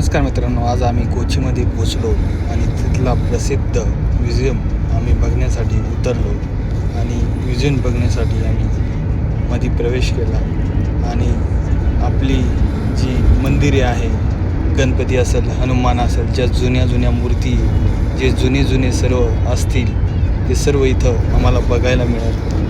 नमस्कार मित्रांनो, आज आम्ही कोचीमध्ये पोचलो आणि तिथला प्रसिद्ध म्युझियम आम्ही बघण्यासाठी उतरलो आणि म्युझियम बघण्यासाठी आम्ही मध्ये प्रवेश केला आणि आपली जी मंदिरे आहे, गणपती असेल, हनुमान असेल, ज्या जुन्या मूर्ती, जे जुने सर्व असतील ते सर्व इथं आम्हाला बघायला मिळालं.